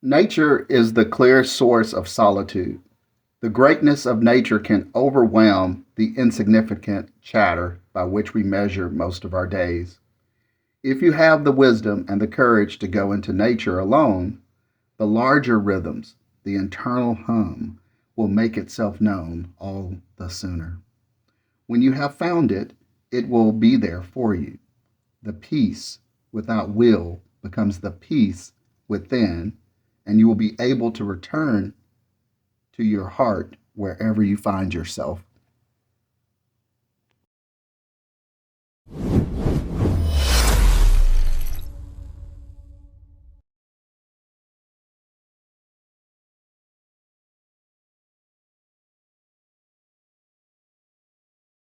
Nature is the clear source of solitude. The greatness of nature can overwhelm the insignificant chatter by which we measure most of our days. If you have the wisdom and the courage to go into nature alone, the larger rhythms, the internal hum, will make itself known all the sooner. When you have found it, it will be there for you. The peace without will becomes the peace within, and you will be able to return to your heart wherever you find yourself.